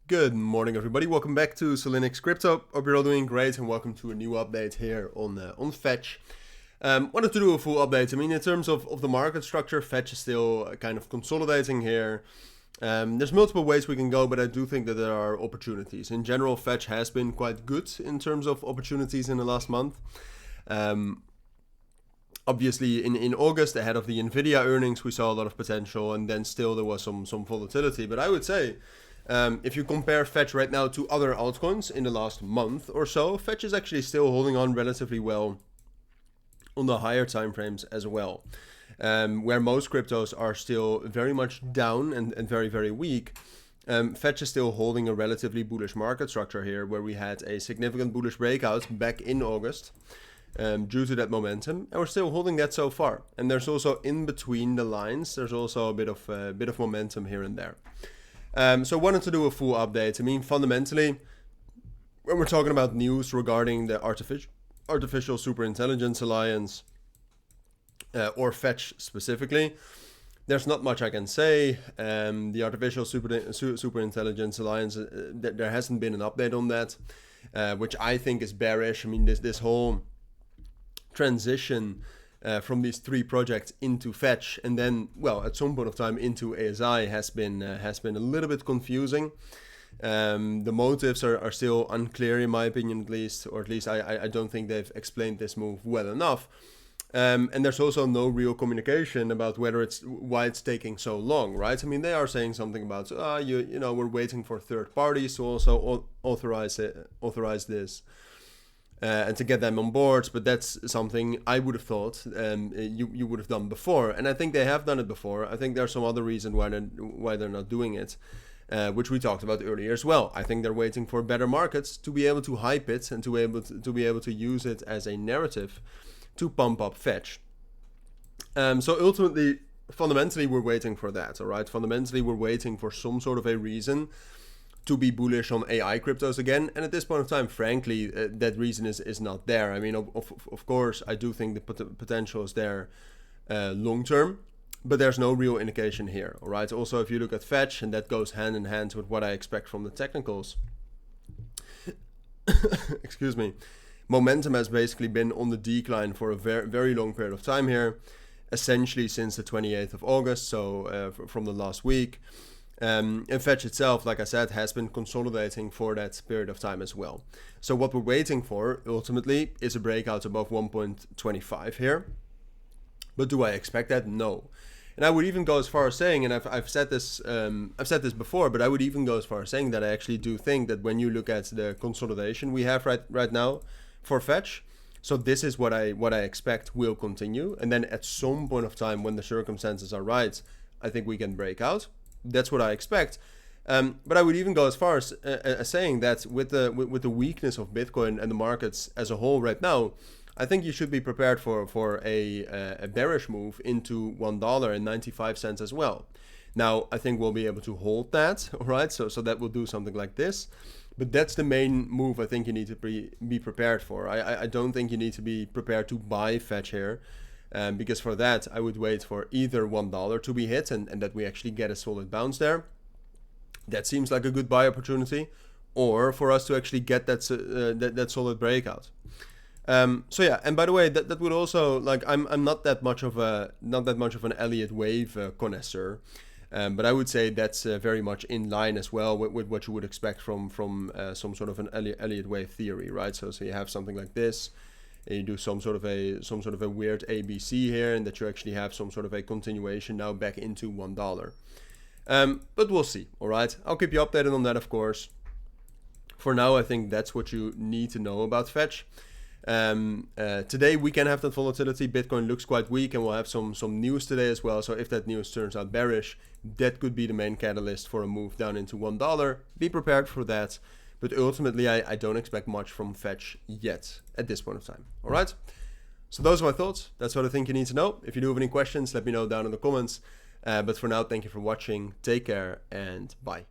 Good morning, everybody. Welcome back to Cilinix Crypto. Hope you're all doing great, and welcome to a new update here on Fetch. Wanted to do a full update. I mean, in terms of the market structure, Fetch is still kind of consolidating here. There's multiple ways we can go, but I do think that there are opportunities. In general, Fetch has been quite good in terms of opportunities in the last month. Obviously, in August, ahead of the Nvidia earnings, we saw a lot of potential, and then still there was some volatility. But I would say, if you compare Fetch right now to other altcoins in the last month or so, Fetch is actually still holding on relatively well on the higher timeframes as well. Where most cryptos are still very much down and very, very weak, Fetch is still holding a relatively bullish market structure here, where we had a significant bullish breakout back in August due to that momentum, and we're still holding that so far. And there's also in between the lines, there's also a bit of momentum here and there. So I wanted to do a full update. I mean, fundamentally, when we're talking about news regarding the Artificial Superintelligence Alliance, or Fetch specifically, there's not much I can say. The Artificial Superintelligence Alliance, there hasn't been an update on that, which I think is bearish. I mean, this whole transition from these three projects into Fetch, and then, well, at some point of time into ASI has been a little bit confusing. The motives are still unclear, in my opinion, at least, or at least I don't think they've explained this move well enough. And there's also no real communication about why it's taking so long, right? I mean, they are saying something about you know, we're waiting for third parties to also authorize this. And to get them on board, but that's something I would have thought you would have done before, and I think they have done it before. I think there's some other reason why they're not doing it, which we talked about earlier as well. I think they're waiting for better markets to be able to hype it and to be able to use it as a narrative to pump up Fetch. So ultimately, fundamentally, we're waiting for that. All right, fundamentally, we're waiting for some sort of a reason to be bullish on AI cryptos again, and at this point of time, frankly, that reason is not there. I mean, of course, I do think the potential is there long term, but there's no real indication here. All right. Also, if you look at Fetch, and that goes hand in hand with what I expect from the technicals. Excuse me. Momentum has basically been on the decline for a very, very long period of time here, essentially since the 28th of August, so from the last week. And Fetch itself, like I said, has been consolidating for that period of time as well. So what we're waiting for ultimately is a breakout above 1.25 here. But do I expect that? No. And I would even go as far as saying, and I've said this before, but I would even go as far as saying that I actually do think that when you look at the consolidation we have right now for Fetch, so this is what I expect will continue. And then at some point of time, when the circumstances are right, I think we can break out. That's what I expect, but I would even go as far as saying that with the weakness of Bitcoin and the markets as a whole right now, I think you should be prepared for a bearish move into $1.95 as well. Now, I think we'll be able to hold that, all right? So that will do something like this, but that's the main move I think you need to be prepared for. I don't think you need to be prepared to buy Fetch here. Because for that, I would wait for either $1 to be hit and that we actually get a solid bounce there. That seems like a good buy opportunity, or for us to actually get that solid breakout. So yeah, and by the way, that would also, like, I'm not that much of an Elliott wave connoisseur, but I would say that's very much in line as well with what you would expect from some sort of an Elliott wave theory, right? So you have something like this. And you do some sort of a weird ABC here, and that you actually have some sort of a continuation now back into $1. But we'll see. All right, I'll keep you updated on that, of course. For now, I think that's what you need to know about Fetch. Today we can have that volatility. Bitcoin looks quite weak, and we'll have some news today as well. So if that news turns out bearish, that could be the main catalyst for a move down into $1. Be prepared for that. But ultimately, I don't expect much from Fetch yet at this point of time. All right. So those are my thoughts. That's what I think you need to know. If you do have any questions, let me know down in the comments. But for now, thank you for watching. Take care and bye.